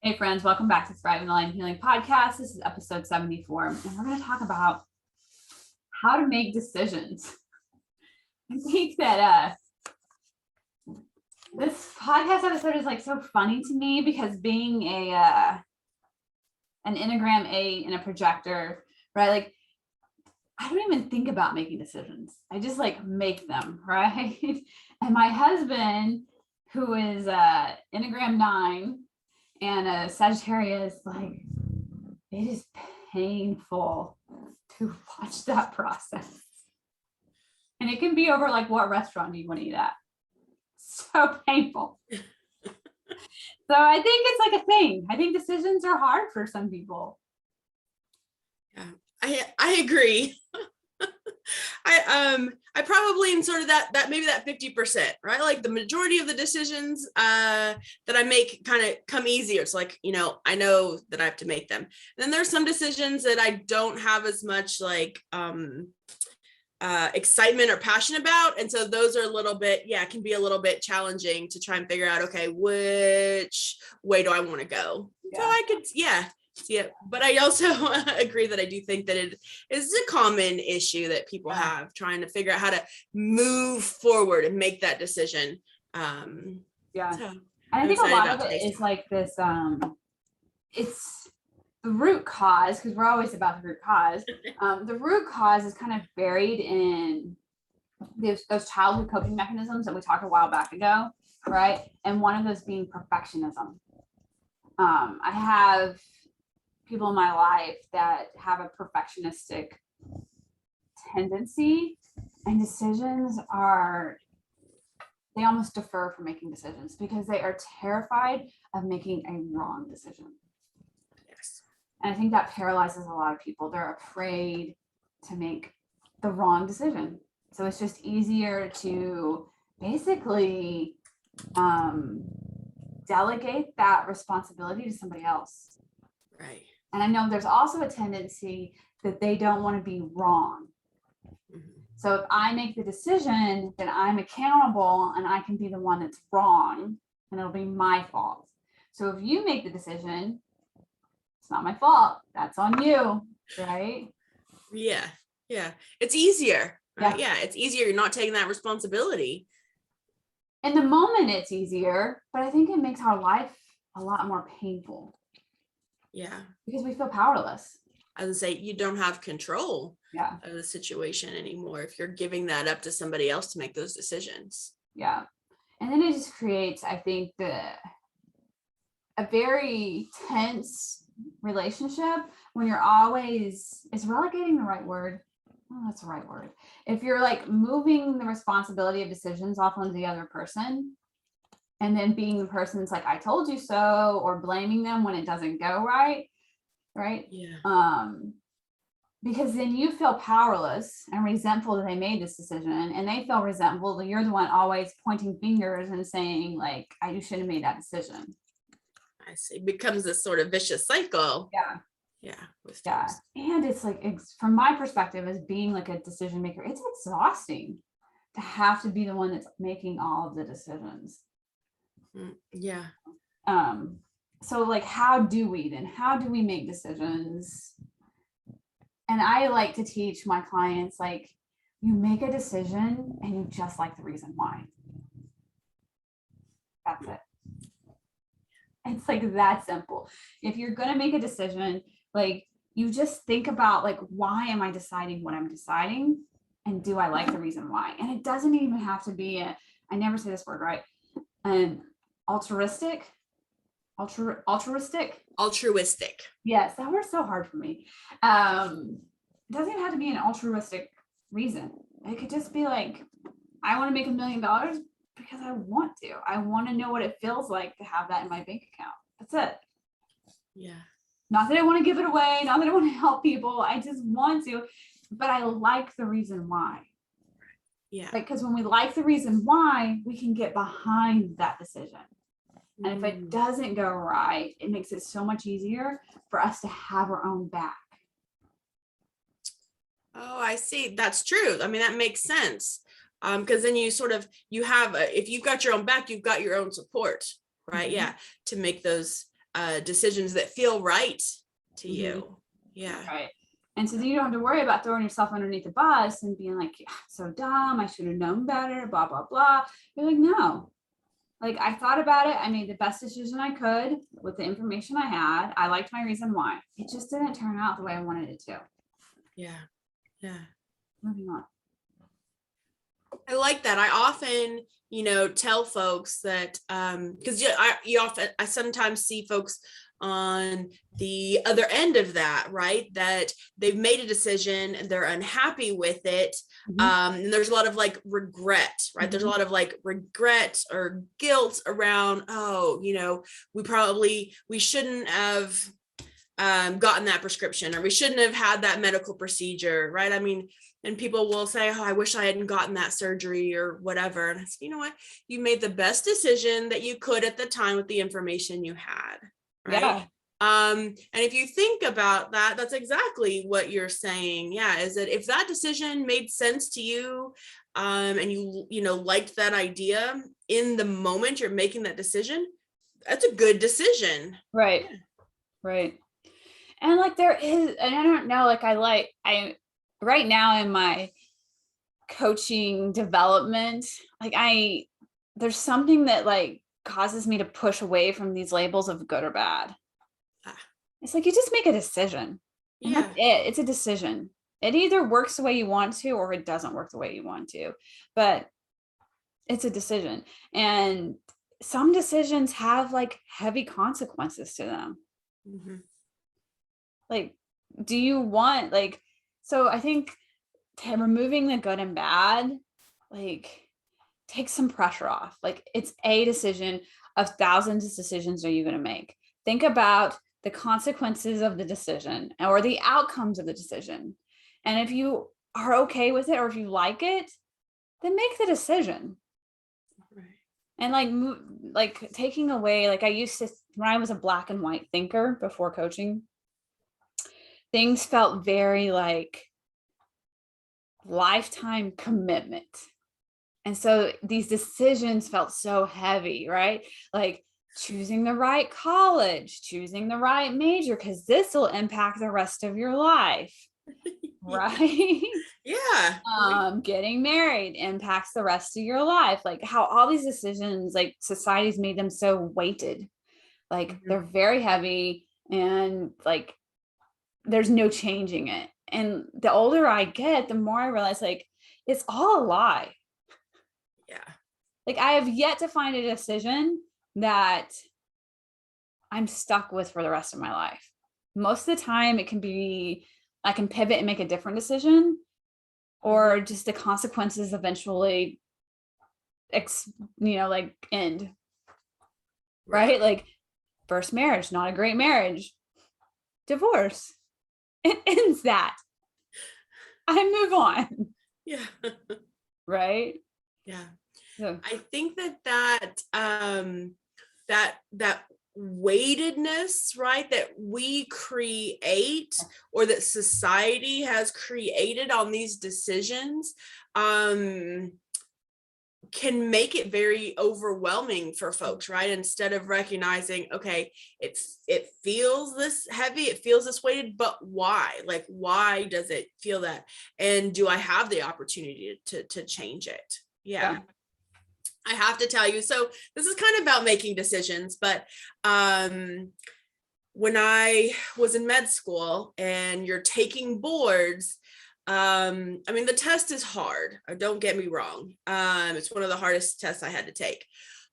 Hey friends, welcome back to Thrive in the Line Healing Podcast. This is episode 74, and we're going to talk about how to make decisions. I think that this podcast episode is like so funny to me because being an Enneagram 8 and a projector, right? Like I don't even think about making decisions. I just like make them, right? And my husband, who is Enneagram 9 and a Sagittarius, like it is painful to watch that process. And it can be over like, what restaurant do you want to eat at? So painful. So I think it's like a thing. I think decisions are hard for some people. Yeah, I agree. I probably am sort of that maybe that 50%, right? Like the majority of the decisions that I make kind of come easier. It's like, I know that I have to make them. And then there's some decisions that I don't have as much like excitement or passion about. And so those are a little bit, can be a little bit challenging to try and figure out, okay, which way do I want to go? Yeah. So I could, but I also agree that I do think that it is a common issue that people have trying to figure out how to move forward and make that decision. So and I think a lot of it is like this, it's the root cause, because we're always about the root cause. The root cause is kind of buried in those childhood coping mechanisms that we talked a while back ago, right? And one of those being perfectionism. I have people in my life that have a perfectionistic tendency, and decisions they almost defer from making decisions because they are terrified of making a wrong decision. Yes. And I think that paralyzes a lot of people. They're afraid to make the wrong decision. So it's just easier to basically delegate that responsibility to somebody else. Right. And I know there's also a tendency that they don't want to be wrong. Mm-hmm. So if I make the decision, then I'm accountable and I can be the one that's wrong and it'll be my fault. So if you make the decision, it's not my fault. That's on you, right? Yeah. It's easier. Right? Yeah, it's easier. You're not taking that responsibility. In the moment, it's easier, but I think it makes our life a lot more painful. Yeah. Because we feel powerless. I would say you don't have control of the situation anymore if you're giving that up to somebody else to make those decisions. Yeah. And then it just creates, I think, a very tense relationship when you're always, is relegating the right word? Oh, that's the right word. If you're like moving the responsibility of decisions off onto the other person, and then being the person that's like, I told you so, or blaming them when it doesn't go right? Yeah. Because then you feel powerless and resentful that they made this decision, and they feel resentful that you're the one always pointing fingers and saying like, you should have made that decision. I see. It becomes this sort of vicious cycle. Yeah. And it's like, from my perspective as being like a decision maker, it's exhausting to have to be the one that's making all of the decisions. Yeah. So like, how do we make decisions? And I like to teach my clients, like, you make a decision and you just like the reason why. That's it. It's like that simple. If you're going to make a decision, like, you just think about like, why am I deciding what I'm deciding? And do I like the reason why? And it doesn't even have to be I never say this word right. Altruistic. Yes, that word's so hard for me. It doesn't even have to be an altruistic reason. It could just be like, I want to make $1 million because I want to. I want to know what it feels like to have that in my bank account. That's it. Yeah. Not that I want to give it away, not that I want to help people. I just want to, but I like the reason why. Yeah. Like, because when we like the reason why, we can get behind that decision. And if it doesn't go right, it makes it so much easier for us to have our own back. Oh, I see. That's true. I mean, that makes sense. Because then you have, if you've got your own back, you've got your own support, right? Mm-hmm. Yeah. To make those decisions that feel right to you. Yeah. Right. And so then you don't have to worry about throwing yourself underneath the bus and being like, so dumb, I should have known better, blah, blah, blah. You're like, no. Like, I thought about it. I made the best decision I could with the information I had. I liked my reason why. It just didn't turn out the way I wanted it to. Yeah. Yeah. Moving on. I like that. I often, tell folks that, because I sometimes see folks on the other end of that, right? That they've made a decision and they're unhappy with it. And there's a lot of like regret, right? There's a lot of like regret or guilt around, we shouldn't have gotten that prescription, or we shouldn't have had that medical procedure, right? I mean, and people will say, oh, I wish I hadn't gotten that surgery or whatever. And I say, you know what? You made the best decision that you could at the time with the information you had, right? Yeah. And if you think about that, that's exactly what you're saying. Yeah. Is that if that decision made sense to you, and you liked that idea in the moment you're making that decision, that's a good decision. Right. Right. And like there is, and I don't know, like I right now in my coaching development, like there's something that like causes me to push away from these labels of good or bad. It's like, you just make a decision. And that's it. It's a decision. It either works the way you want to, or it doesn't work the way you want to, but it's a decision. And some decisions have like heavy consequences to them. Like, do you want so I think removing the good and bad, like, takes some pressure off. Like, it's a decision of thousands of decisions are you going to make. Think about the consequences of the decision or the outcomes of the decision. And if you are okay with it, or if you like it, then make the decision. Right. And like taking away, like I used to, when I was a black and white thinker before coaching, things felt very like lifetime commitment. And so these decisions felt so heavy, right? Like choosing the right college, choosing the right major, because this will impact the rest of your life. Right? Yeah. Getting married impacts the rest of your life. Like how all these decisions, like society's made them so weighted. Like they're very heavy, and like there's no changing it. And the older I get, the more I realize like it's all a lie. Yeah. Like I have yet to find a decision that I'm stuck with for the rest of my life. Most of the time it can be, I can pivot and make a different decision, or just the consequences eventually, like end. Right? Like first marriage, not a great marriage. Divorce. It ends that. I move on. Yeah. Right? Yeah. So. I think that weightedness, right, that we create, or that society has created on these decisions, can make it very overwhelming for folks, right? Instead of recognizing, okay, it feels this heavy, it feels this weighted, but why? Like, why does it feel that? And do I have the opportunity to change it? Yeah. I have to tell you, so this is kind of about making decisions, but when I was in med school and you're taking boards, I mean, the test is hard. Don't get me wrong. It's one of the hardest tests I had to take,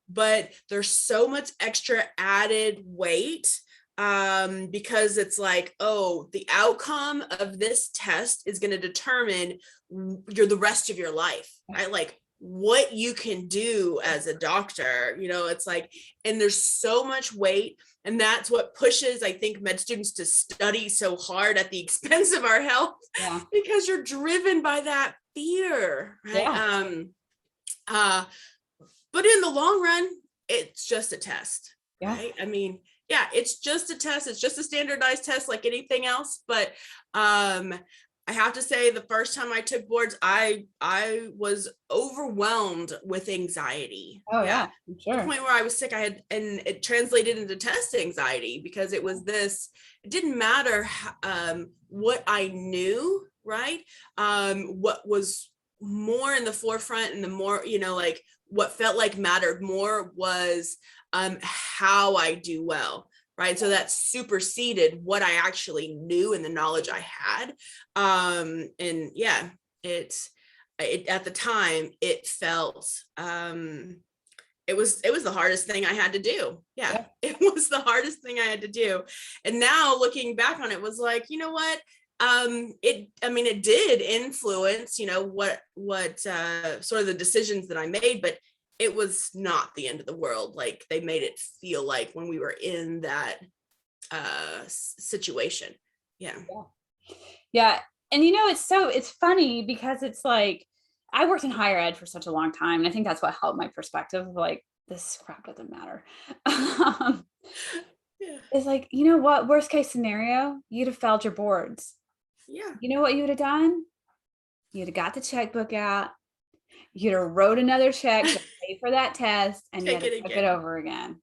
but there's so much extra added weight because it's like, oh, the outcome of this test is going to determine the rest of your life, right? Like what you can do as a doctor, it's like, and there's so much weight. And that's what pushes, I think, med students to study so hard at the expense of our health, because you're driven by that fear, right? But in the long run, it's just a test, right? I mean, yeah, it's just a test. It's just a standardized test like anything else. But I I have to say the first time I took boards, I was overwhelmed with anxiety. Oh yeah, To the sure. point where I was sick, and it translated into test anxiety, because it was this, it didn't matter what I knew, right? What was more in the forefront, and the more, like what felt like mattered more was how I do well. Right. So that superseded what I actually knew and the knowledge I had. And yeah, it at the time it felt, it was the hardest thing I had to do. Yeah, it was the hardest thing I had to do. And now looking back on it, was like, you know what? It did influence, what sort of the decisions that I made, but it was not the end of the world. Like they made it feel like when we were in that situation. Yeah. And it's funny because it's like I worked in higher ed for such a long time, and I think that's what helped my perspective of like, this crap doesn't matter. It's like, you know what, worst case scenario, you'd have failed your boards. Yeah. You know what you would have done? You'd have got the checkbook out, you'd have wrote another check to pay for that test, and you'd have took it over again.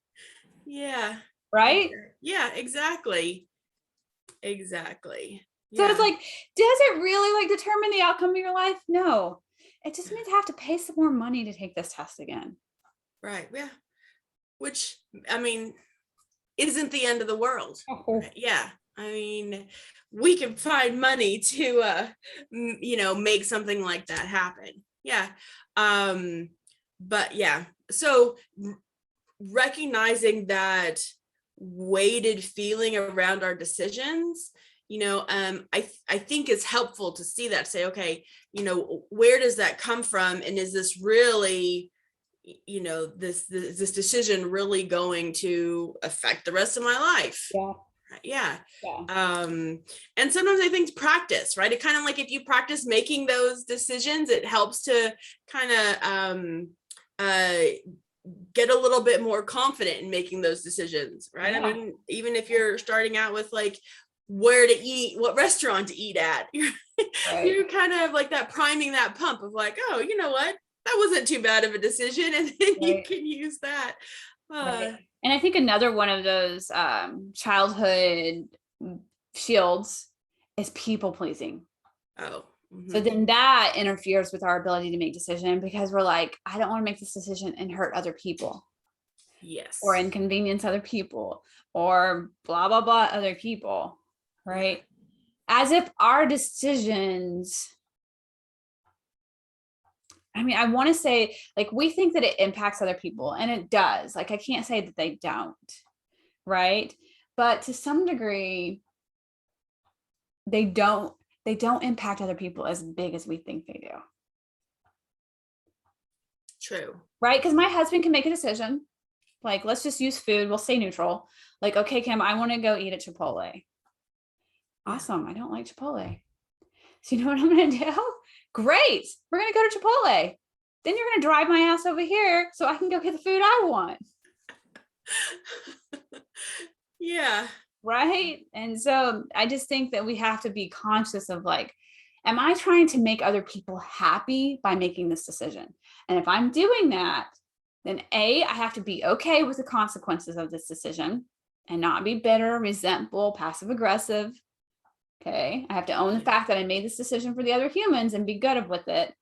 Yeah. Right? Yeah, exactly. So it's like, does it really like determine the outcome of your life? No. It just means I have to pay some more money to take this test again. Right. Yeah. Which, isn't the end of the world. Right? Yeah. We can find money to make something like that happen. Yeah. But yeah, so recognizing that weighted feeling around our decisions, I think it's helpful to see that, say, okay, where does that come from, and is this really, this decision really going to affect the rest of my life? Yeah. And sometimes I think practice, right? It kind of like, if you practice making those decisions, it helps to kind of get a little bit more confident in making those decisions, right? Even if you're starting out with like where to eat, what restaurant to eat at, you're kind of like that, priming that pump of like, oh, you know what, that wasn't too bad of a decision, and then you can use that. And I think another one of those childhood shields is people pleasing. So then that interferes with our ability to make decisions, because we're like, I don't want to make this decision and hurt other people. Yes. Or inconvenience other people, or blah, blah, blah, other people. Right. As if our decisions, I want to say, like, we think that it impacts other people, and it does. Like, I can't say that they don't. Right. But to some degree, they don't impact other people as big as we think they do. True. Right. Because my husband can make a decision. Like, let's just use food. We'll stay neutral. Like, okay, Kim, I want to go eat at Chipotle. Awesome. I don't like Chipotle. So you know what I'm going to do? Great. We're going to go to Chipotle. Then you're going to drive my ass over here so I can go get the food I want. Yeah. Right. And so I just think that we have to be conscious of like, am I trying to make other people happy by making this decision? And if I'm doing that, then I have to be okay with the consequences of this decision and not be bitter, resentful, passive aggressive. Okay. I have to own the fact that I made this decision for the other humans and be good with it.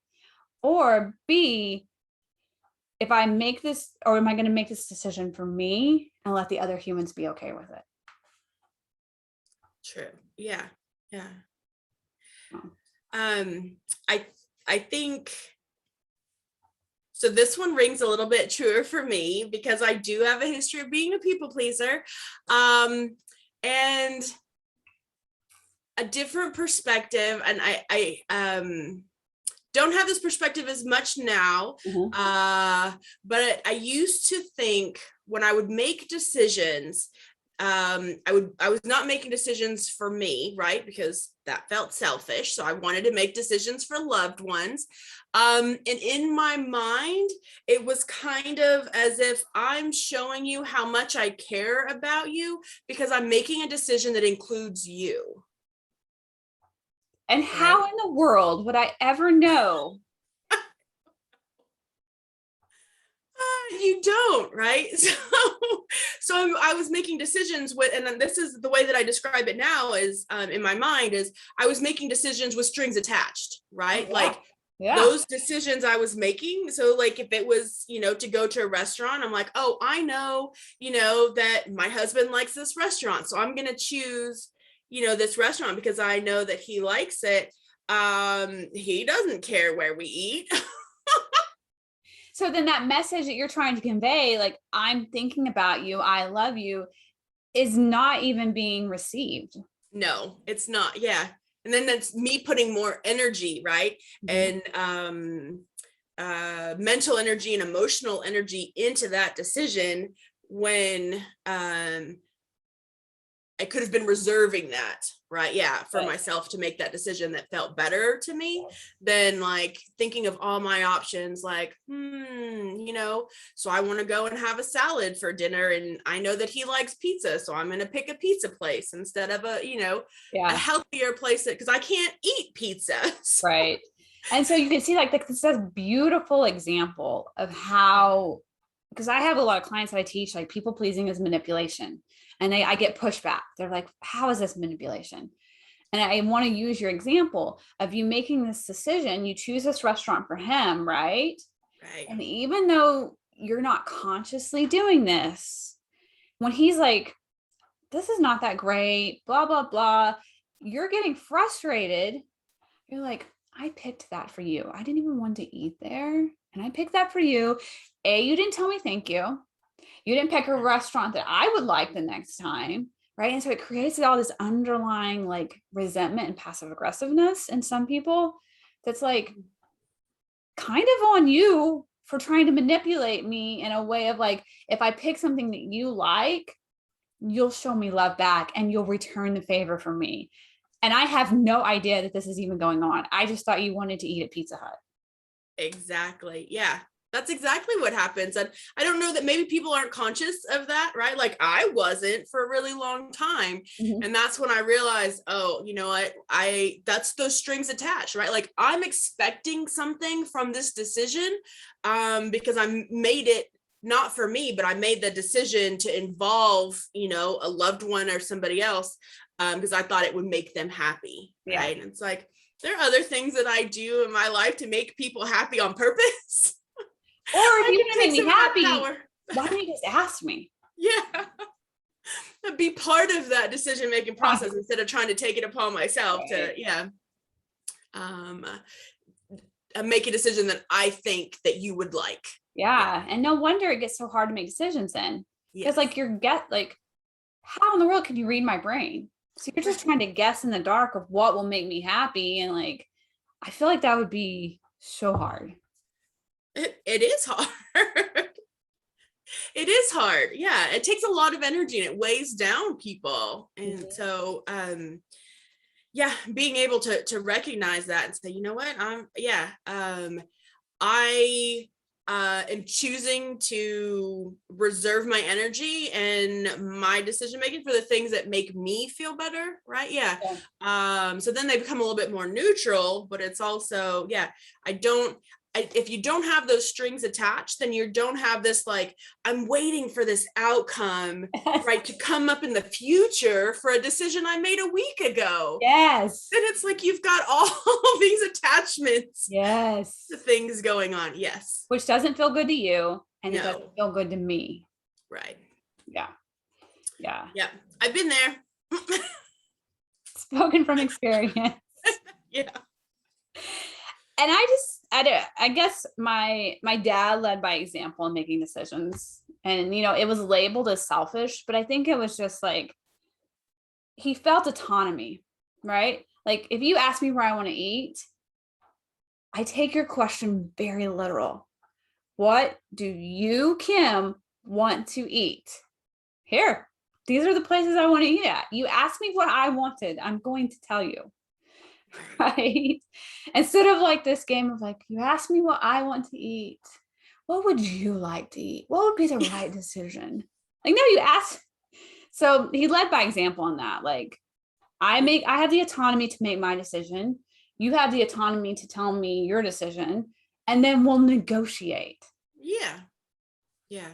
Or B, if I make this, or am I going to make this decision for me and let the other humans be okay with it? True. Yeah. I think so. This one rings a little bit truer for me because I do have a history of being a people pleaser, and a different perspective. And I don't have this perspective as much now, but I used to think when I would make decisions, I was not making decisions for me, right? Because that felt selfish. So I wanted to make decisions for loved ones. And in my mind, it was kind of as if I'm showing you how much I care about you because I'm making a decision that includes you. And how in the world would I ever know? You don't, right? So I was making decisions with, and then this is the way that I describe it now is in my mind is I was making decisions with strings attached, right? Yeah. Like those decisions I was making. So like if it was, to go to a restaurant, I'm like, oh, I know, that my husband likes this restaurant. So I'm going to choose, this restaurant because I know that he likes it. He doesn't care where we eat. So then that message that you're trying to convey, like, I'm thinking about you, I love you, is not even being received. No, it's not. Yeah. And then that's me putting more energy, right? Mm-hmm. And mental energy and emotional energy into that decision when I could have been reserving that, right? Yeah, for myself to make that decision that felt better to me than like thinking of all my options, like, so I want to go and have a salad for dinner and I know that he likes pizza. So I'm going to pick a pizza place instead of a healthier place because I can't eat pizza. So. Right. And so you can see like this is a beautiful example of how, because I have a lot of clients that I teach, like people pleasing is manipulation. And I get pushback. They're like, how is this manipulation? And I want to use your example of you making this decision. You choose this restaurant for him, right? Right. And even though you're not consciously doing this, when he's like, this is not that great, blah, blah, blah, you're getting frustrated. You're like, I picked that for you. I didn't even want to eat there. And I picked that for you. You didn't tell me thank you. You didn't pick a restaurant that I would like the next time, right? And so it creates all this underlying like resentment and passive aggressiveness in some people that's like kind of on you for trying to manipulate me in a way of like, if I pick something that you like, you'll show me love back and you'll return the favor for me. And I have no idea that this is even going on. I just thought you wanted to eat at Pizza Hut. Exactly. Yeah. That's exactly what happens. And I don't know that maybe people aren't conscious of that, right? Like I wasn't for a really long time. Mm-hmm. And that's when I realized, oh, you know what? That's those strings attached, right? Like I'm expecting something from this decision because I made it not for me, but I made the decision to involve, a loved one or somebody else because I thought it would make them happy, right? And it's like, there are other things that I do in my life to make people happy on purpose. Or if you want to make me happy, why don't you just ask me? Yeah. Be part of that decision-making process instead of trying to take it upon myself to, make a decision that I think that you would like. Yeah. And no wonder it gets so hard to make decisions then. Because like how in the world can you read my brain? So you're just trying to guess in the dark of what will make me happy. And like, I feel like that would be so hard. It is hard. It is hard. Yeah. It takes a lot of energy and it weighs down people. And so, being able to recognize that and say, you know what, I am choosing to reserve my energy and my decision making for the things that make me feel better, right? So then they become a little bit more neutral, but it's also if you don't have those strings attached, then you don't have this like, I'm waiting for this outcome, right, to come up in the future for a decision I made a week ago. Yes. And it's like you've got all these attachments. Yes. To things going on. Yes. Which doesn't feel good to you, and it doesn't feel good to me. Right. Yeah. Yeah. Yeah. I've been there. Spoken from experience. Yeah. And I guess my dad led by example in making decisions, and it was labeled as selfish, but I think it was just like he felt autonomy, right? Like if you ask me where I want to eat, I take your question very literal. What do you, Kim, want to eat? Here, these are the places I want to eat at. You ask me what I wanted, I'm going to tell you. Right? Instead of like this game of like, you ask me what I want to eat. What would you like to eat? What would be the right decision? Like, no, you ask. So he led by example on that. Like, I have the autonomy to make my decision. You have the autonomy to tell me your decision, and then we'll negotiate. Yeah. Yeah.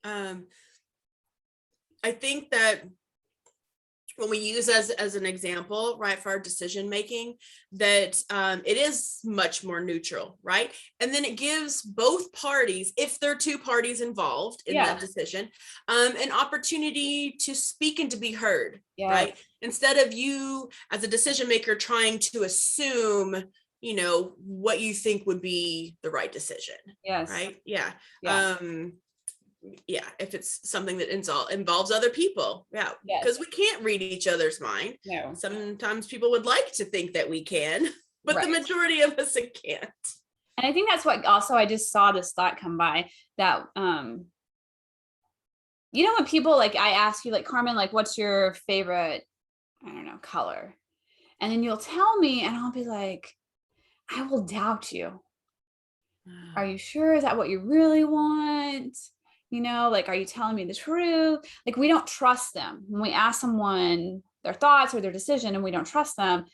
I think that when we use as an example, right, for our decision making, that it is much more neutral, right? And then it gives both parties, if there are two parties involved in that decision, an opportunity to speak and to be heard, right? Instead of you as a decision maker trying to assume, what you think would be the right decision. Yes. Right. Yeah. If it's something that involves other people, because we can't read each other's mind. No. Sometimes people would like to think that we can, but the majority of us can't. And I think that's what also I just saw this thought come by that when people like, I ask you like, Carmen, like, what's your favorite, I don't know, color? And then you'll tell me and I'll be like, I will doubt you. Are you sure? Is that what you really want? Like, are you telling me the truth? Like, we don't trust them when we ask someone their thoughts or their decision and we don't trust them.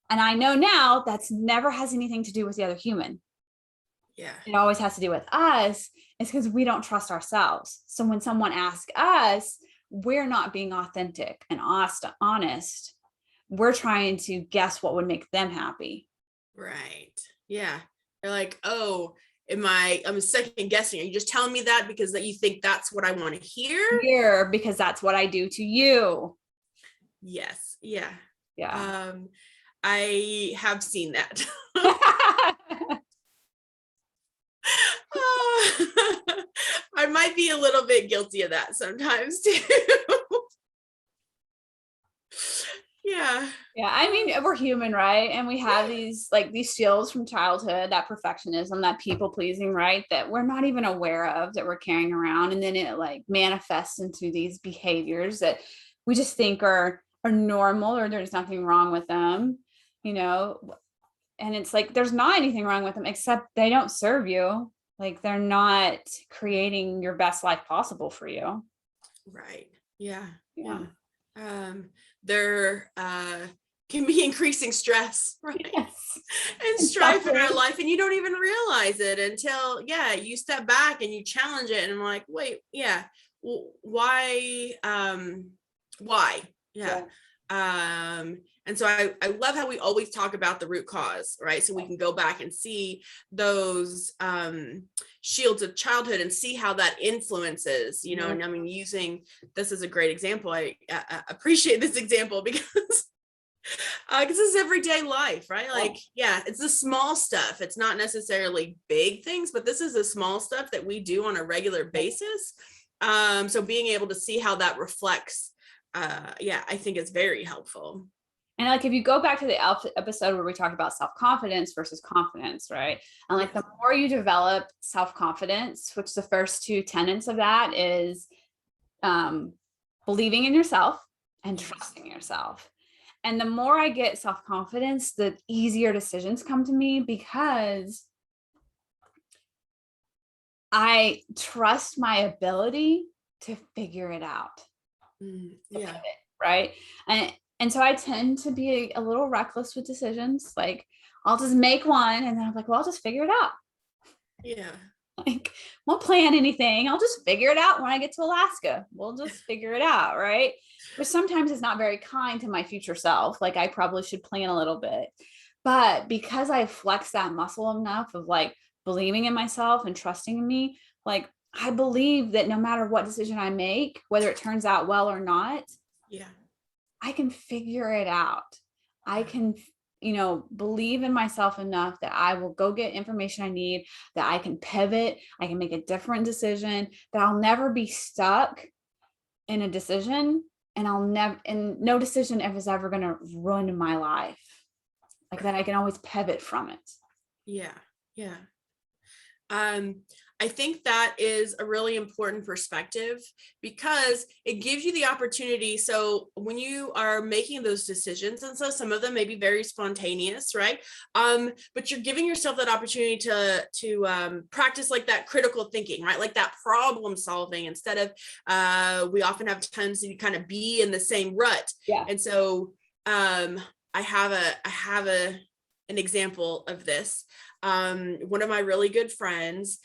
And I know now that's never has anything to do with the other human. Yeah. It always has to do with us. It's because we don't trust ourselves. So when someone asks us, we're not being authentic and honest. We're trying to guess what would make them happy. Right. Yeah. They're like, oh, I'm second guessing. Are you just telling me that because that you think that's what I want to hear? Because that's what I do to you. Yes. Yeah. Yeah. I have seen that. I might be a little bit guilty of that sometimes too. Yeah. Yeah. I mean, we're human, right? And we have these skills from childhood, that perfectionism, that people pleasing, right? That we're not even aware of, that we're carrying around. And then it like manifests into these behaviors that we just think are normal, or there's nothing wrong with them, and it's like, there's not anything wrong with them, except they don't serve you. Like, they're not creating your best life possible for you. Right. Yeah. There can be increasing stress, right? Yes. And strife in our life, and you don't even realize it until you step back and you challenge it, and I'm like, wait, why and so I love how we always talk about the root cause, right? So we can go back and see those shields of childhood and see how that influences, and I mean, using this is a great example. I appreciate this example because this is everyday life, right? Like, it's the small stuff. It's not necessarily big things, but this is the small stuff that we do on a regular basis. So being able to see how that reflects, I think it's very helpful. And like, if you go back to the episode where we talked about self-confidence versus confidence, right? And like, the more you develop self-confidence, which the first two tenets of that is believing in yourself and trusting yourself. And the more I get self-confidence, the easier decisions come to me, because I trust my ability to figure it out. Yeah. Right. And so I tend to be a little reckless with decisions. Like, I'll just make one and then I'm like, well, I'll just figure it out. Yeah. Like, won't plan anything. I'll just figure it out when I get to Alaska. We'll just figure it out. Right. But sometimes it's not very kind to my future self. Like, I probably should plan a little bit. But because I flex that muscle enough of like believing in myself and trusting in me, like, I believe that no matter what decision I make, whether it turns out well or not, I can figure it out. I can, believe in myself enough that I will go get information I need, that I can pivot, I can make a different decision, that I'll never be stuck in a decision, and no decision is ever going to ruin my life. Like, that I can always pivot from it. Yeah. I think that is a really important perspective, because it gives you the opportunity. So when you are making those decisions, and so some of them may be very spontaneous, right? But you're giving yourself that opportunity to practice like that critical thinking, right? Like that problem solving, instead of we often have times to kind of be in the same rut. Yeah. And so I have an example of this. One of my really good friends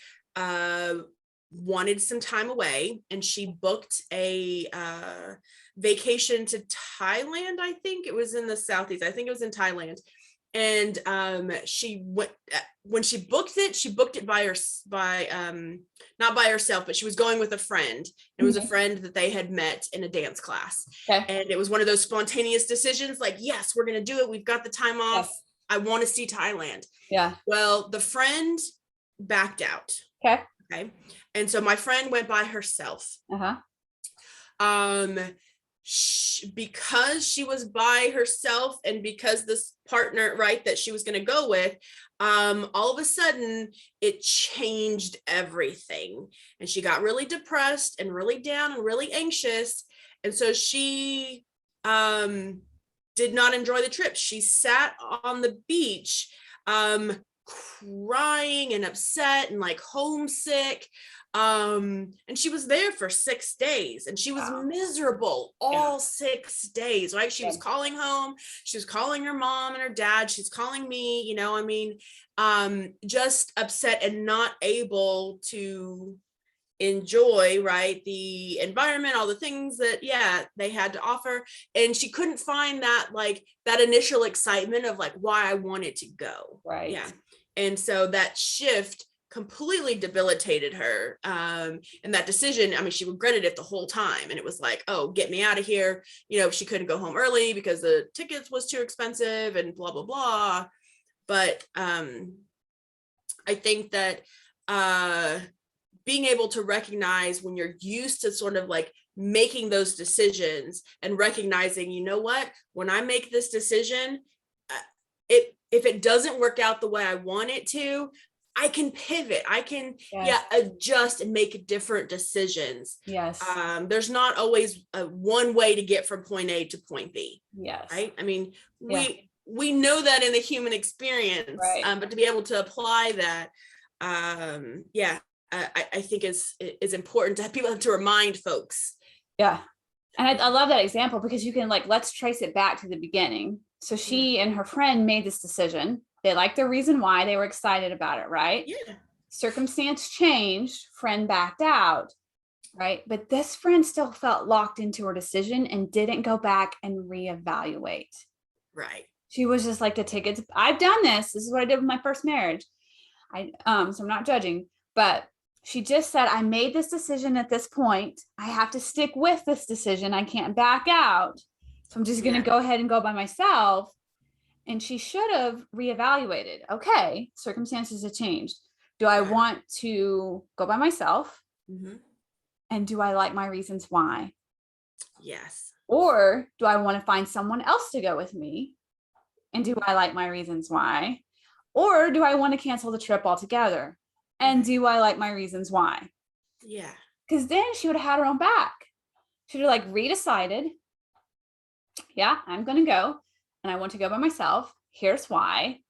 wanted some time away, and she booked a vacation to Thailand. I think it was in the Southeast. I think it was in Thailand. And she went when she booked it not by herself, but she was going with a friend. It was a friend that they had met in a dance class. Okay. And it was one of those spontaneous decisions, like, yes, we're going to do it. We've got the time off. Yes. I want to see Thailand. Yeah. Well, the friend backed out. Okay. Okay. And so my friend went by herself. Because she was by herself, and because this partner, right, that she was going to go with, all of a sudden it changed everything, and she got really depressed and really down and really anxious. And so she did not enjoy the trip. She sat on the beach crying and upset and like homesick. And she was there for 6 days, and she was miserable all 6 days, right? She was calling home, she was calling her mom and her dad, she's calling me, you know, I mean, just upset and not able to enjoy, right, the environment, all the things that they had to offer. And she couldn't find that, like, that initial excitement of like why I wanted to go, right? And so that shift completely debilitated her. And that decision, I mean, she regretted it the whole time. And it was like, oh, get me out of here. You know, she couldn't go home early because the tickets was too expensive and blah, blah, blah. But I think that being able to recognize when you're used to sort of like making those decisions and recognizing, you know what, when I make this decision, if it doesn't work out the way I want it to, I can pivot. I can adjust and make different decisions. Yes. There's not always one way to get from point A to point B. Yes. Right. I mean, we know that in the human experience, right. But to be able to apply that, I think is important to have people to remind folks. Yeah. And I love that example, because you can, like, let's trace it back to the beginning. So she and her friend made this decision. They liked the reason why, they were excited about it, right? Yeah. Circumstance changed, friend backed out, right? But this friend still felt locked into her decision and didn't go back and reevaluate. Right. She was just like, the tickets, I've done this. This is what I did with my first marriage. So I'm not judging, but she just said, I made this decision at this point. I have to stick with this decision. I can't back out. So I'm just going to go ahead and go by myself. And she should have reevaluated. Okay, circumstances have changed. Do I want to go by myself? Mm-hmm. And do I like my reasons why? Yes. Or do I want to find someone else to go with me? And do I like my reasons why? Or do I want to cancel the trip altogether? And do I like my reasons why? Yeah. Because then she would have had her own back. She would have like redecided. Yeah, I'm going to go. And I want to go by myself. Here's why.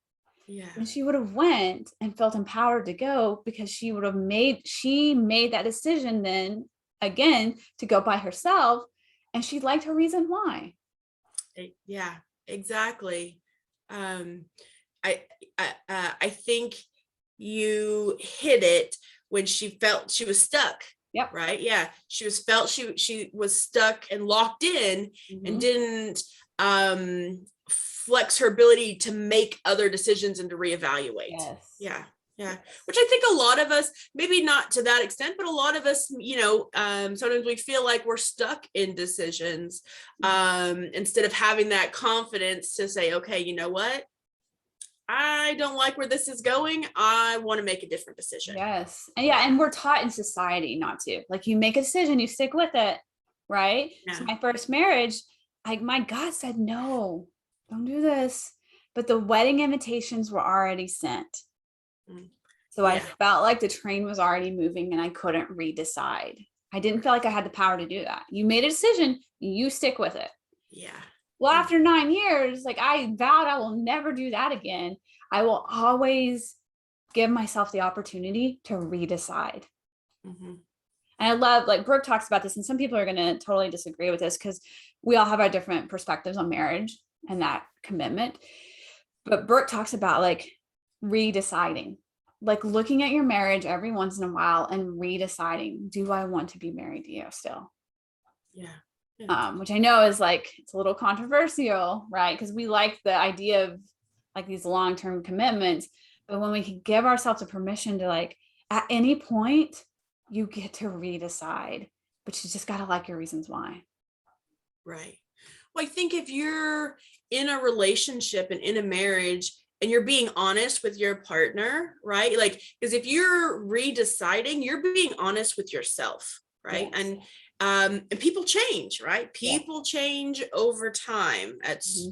Yeah. And she would have went and felt empowered to go, because she made that decision then again to go by herself, and she liked her reason why. Yeah, exactly. I think you hit it when she felt she was stuck. Yep. Right. Yeah. She was stuck and locked in, and didn't flex her ability to make other decisions and to reevaluate. Yes. Yeah. Yeah. Which I think a lot of us, maybe not to that extent, but a lot of us, you know, sometimes we feel like we're stuck in decisions, instead of having that confidence to say, okay, you know what? I don't like where this is going. I want to make a different decision. Yes. And and we're taught in society not to. Like, you make a decision, you stick with it. Right. Yeah. So my first marriage, my God said, no, don't do this. But the wedding invitations were already sent. So I felt like the train was already moving and I couldn't redecide. I didn't feel like I had the power to do that. You made a decision, you stick with it. Yeah. Well, after 9 years, like, I vowed I will never do that again. I will always give myself the opportunity to redecide. And I love, like, Brooke talks about this, and some people are going to totally disagree with this because we all have our different perspectives on marriage. and that commitment. But Brooke talks about like redeciding, like looking at your marriage every once in a while and redeciding, do I want to be married to you still? Yeah. Which I know is like, it's a little controversial, right? Because we like the idea of like these long-term commitments, but when we can give ourselves a permission to like, at any point, you get to redecide, but you just got to like your reasons why. Right. Well, I think if you're in a relationship and in a marriage and you're being honest with your partner, right? Like, because if you're redeciding, you're being honest with yourself, right? Yes. And people change, right? People change over time. That's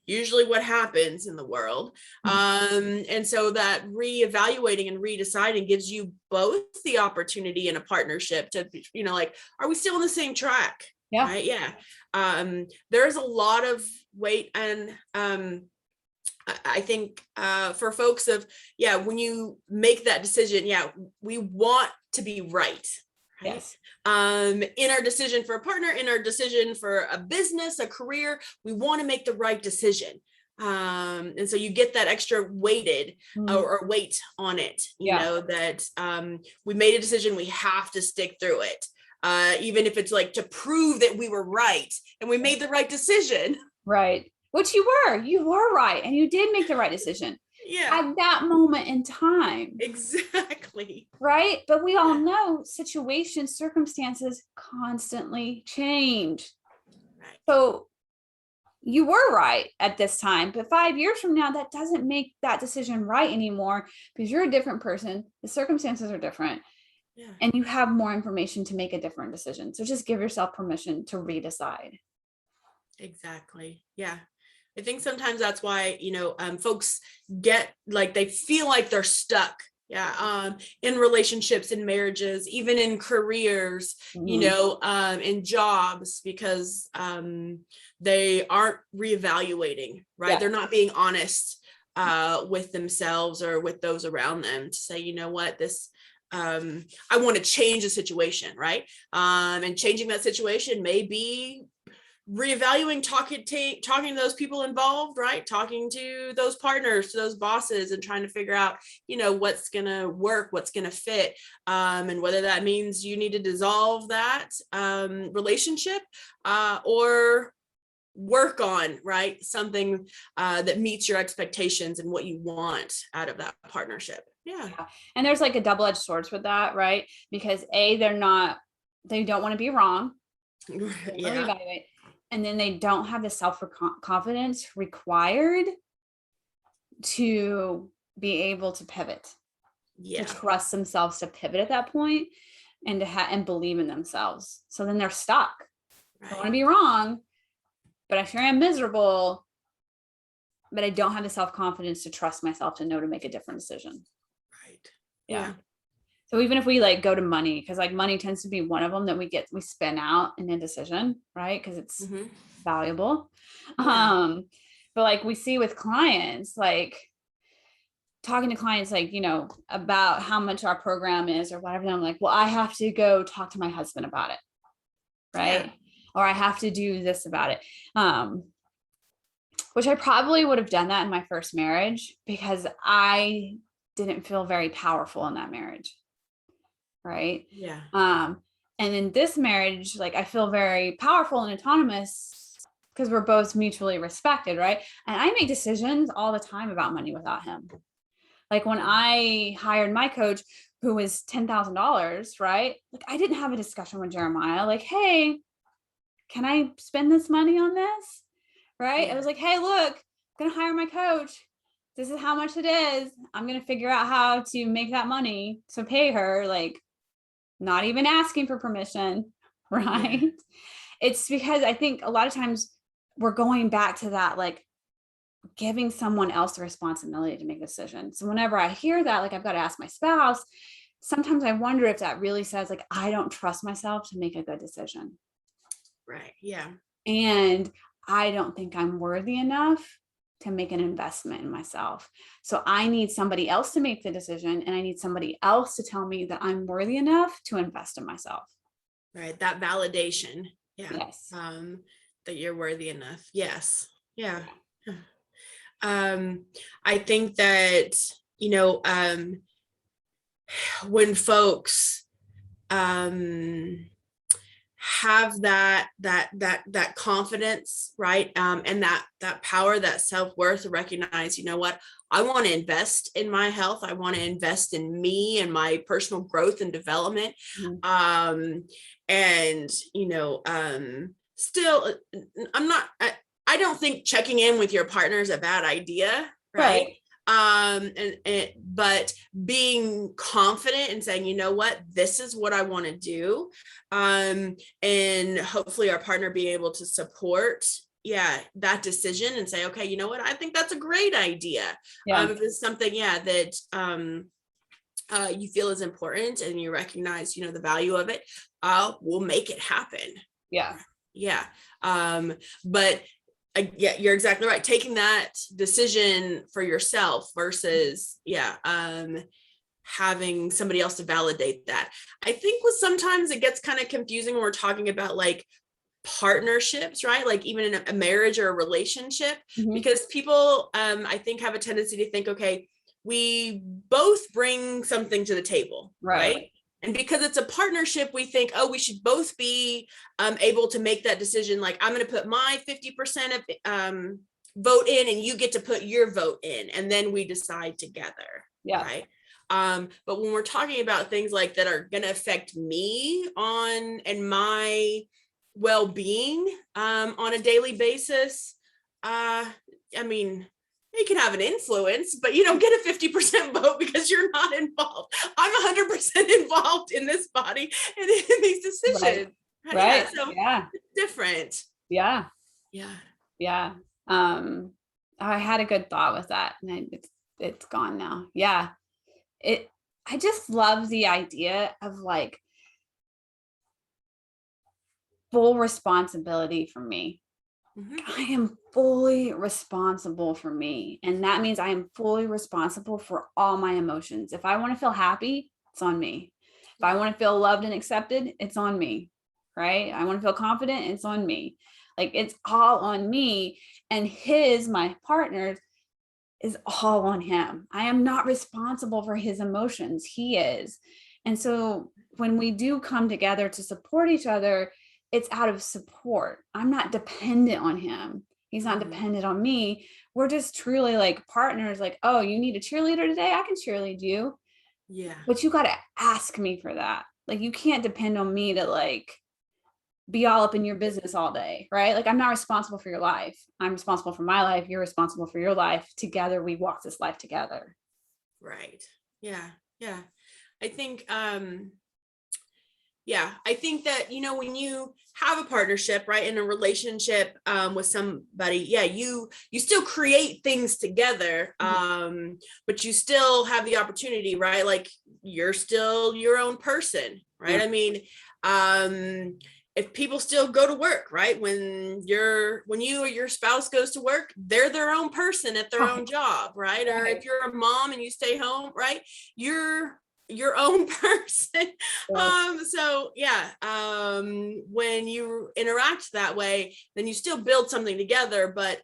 usually what happens in the world. And so that reevaluating and redeciding gives you both the opportunity in a partnership to, like, are we still on the same track? Yeah. Right. Yeah. There's a lot of weight, and I think for folks when you make that decision, we want to be right. Right. Yes. In our decision for a partner, in our decision for a business, a career, we want to make the right decision. And so you get that extra weighted or weight on it, that we made a decision, we have to stick through it. Even if it's like to prove that we were right and we made the right decision. Right. Which you were right. And you did make the right decision. Yeah. At that moment in time. Exactly. Right. But we all know situations, circumstances constantly change. Right. So you were right at this time, but 5 years from now, that doesn't make that decision right anymore because you're a different person. The circumstances are different. Yeah. And you have more information to make a different decision. So just give yourself permission to redecide. Exactly. Yeah. I think sometimes that's why, folks get like, they feel like they're stuck. Yeah. In relationships, in marriages, even in careers, in jobs, because they aren't reevaluating, right? Yeah. They're not being honest with themselves or with those around them to say, you know what, this, I want to change the situation, right? And changing that situation may be reevaluating, talking to those people involved, right? Talking to those partners, to those bosses, and trying to figure out, what's gonna work, what's gonna fit, and whether that means you need to dissolve that relationship or work on, right, something that meets your expectations and what you want out of that partnership. Yeah. And there's like a double-edged sword with that, right? Because they don't want to be wrong. Yeah. Reevaluate. And then they don't have the self-confidence required to be able to pivot. To trust themselves to pivot at that point and to and believe in themselves. So then they're stuck. Right. I want to be wrong, but I sure am miserable, but I don't have the self-confidence to trust myself to know to make a different decision. Right. Yeah. So even if we like go to money, because like money tends to be one of them that we spin out in a decision, right? Because it's valuable. Yeah. But like we see with clients, like talking to clients, like, about how much our program is or whatever. And I'm like, well, I have to go talk to my husband about it. Right. Yeah. Or I have to do this about it. Which I probably would have done that in my first marriage because I didn't feel very powerful in that marriage. Right. Yeah. And in this marriage, like I feel very powerful and autonomous because we're both mutually respected. Right. And I make decisions all the time about money without him. Like when I hired my coach, who was $10,000, right? Like I didn't have a discussion with Jeremiah, like, hey, can I spend this money on this? Right. Yeah. I was like, hey, look, I'm going to hire my coach. This is how much it is. I'm going to figure out how to make that money. So pay her, like not even asking for permission. Right. Yeah. It's because I think a lot of times we're going back to that, like, giving someone else the responsibility to make a decision. So whenever I hear that, like I've got to ask my spouse, sometimes I wonder if that really says like, I don't trust myself to make a good decision. Right. Yeah. And I don't think I'm worthy enough to make an investment in myself. So I need somebody else to make the decision. And I need somebody else to tell me that I'm worthy enough to invest in myself. Right. That validation. Yeah. Yes. That you're worthy enough. Yes. Yeah. I think that, you know, when folks have that confidence, right, and that power, that self-worth to recognize, you know what, I want to invest in my health, I want to invest in me and my personal growth and development. And you know, still, I don't think checking in with your partner is a bad idea, right? But being confident and saying, you know what, this is what I want to do, and hopefully our partner be able to support that decision and say, okay, you know what, I think that's a great idea. If it's something that you feel is important and you recognize, you know, the value of it, we'll make it happen. But you're exactly right, taking that decision for yourself versus having somebody else to validate that. I think sometimes it gets kind of confusing when we're talking about like partnerships, right? Like even in a marriage or a relationship, because people I think have a tendency to think, okay, we both bring something to the table, right? And because it's a partnership, we think, oh, we should both be able to make that decision. Like, I'm going to put my 50% of vote in, and you get to put your vote in, and then we decide together, right? But when we're talking about things like that are going to affect me and my well-being on a daily basis, I mean, you can have an influence, but you don't get a 50% vote because you're not involved. I'm 100% involved in this body and in these decisions. Right. So it's different. Yeah. I had a good thought with that, and it's gone now. I just love the idea of like full responsibility for me. I am fully responsible for me. And that means I am fully responsible for all my emotions. If I want to feel happy, it's on me. If I want to feel loved and accepted, it's on me, right? I want to feel confident, it's on me. Like, it's all on me. And my partner's, is all on him. I am not responsible for his emotions. He is. And so when we do come together to support each other, it's out of support. I'm not dependent on him. He's not dependent on me. We're just truly like partners. Like, oh, you need a cheerleader today? I can cheerlead you. But you got to ask me for that. Like, you can't depend on me to like be all up in your business all day, right? Like, I'm not responsible for your life. I'm responsible for my life. You're responsible for your life. Together, we walk this life together. Right. Yeah. I think, I think that, you know, when you have a partnership, right, in a relationship with somebody, you still create things together, but you still have the opportunity, right? Like, you're still your own person, right? I mean, if people still go to work, right, when you or your spouse goes to work, they're their own person at their own job, right? Or if you're a mom and you stay home, right, you're your own person. When you interact that way, then you still build something together, but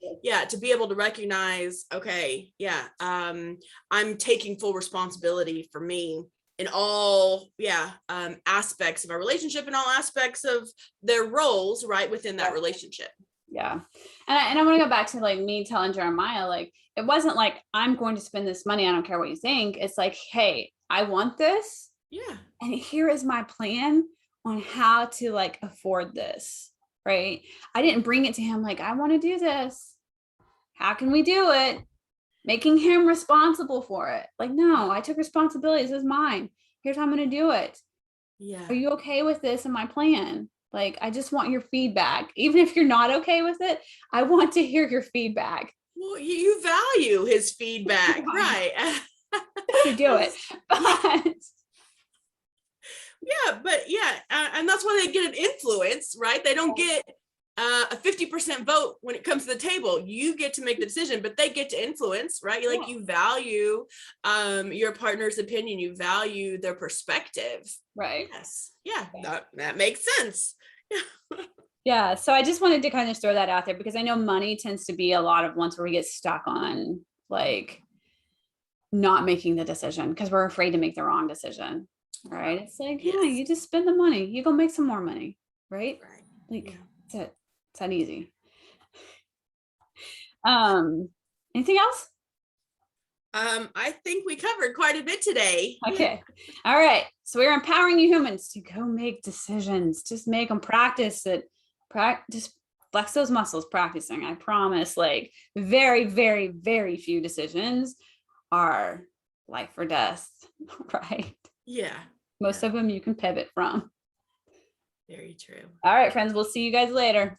to be able to recognize, okay, I'm taking full responsibility for me in all aspects of our relationship and all aspects of their roles, right, within that relationship. And I want to go back to like me telling Jeremiah, like, it wasn't like, I'm going to spend this money, I don't care what you think. It's like, hey, I want this. And here is my plan on how to like afford this, right? I didn't bring it to him like, I want to do this. How can we do it? Making him responsible for it. Like, no, I took responsibility. This is mine. Here's how I'm going to do it. Are you okay with this and my plan? Like, I just want your feedback. Even if you're not okay with it, I want to hear your feedback. Well, you value his feedback, right? To do it. And that's why they get an influence, right? They don't get a 50% vote when it comes to the table. You get to make the decision, but they get to influence, right? Like, you value your partner's opinion, you value their perspective, right? That makes sense. Yeah. So I just wanted to kind of throw that out there because I know money tends to be a lot of ones where we get stuck on like not making the decision because we're afraid to make the wrong decision. Right. It's like, yeah, Yes. you just spend the money, you go make some more money. Right. Right. Like Yeah. that's it. It's that easy. Anything else? I think we covered quite a bit today. Okay. All right. So we're empowering you humans to go make decisions. Just make them practice it. Just flex those muscles practicing. I promise. Like very, very, very few decisions are life or death, right? Yeah. Most of them you can pivot from. Very true. All right, friends. We'll see you guys later.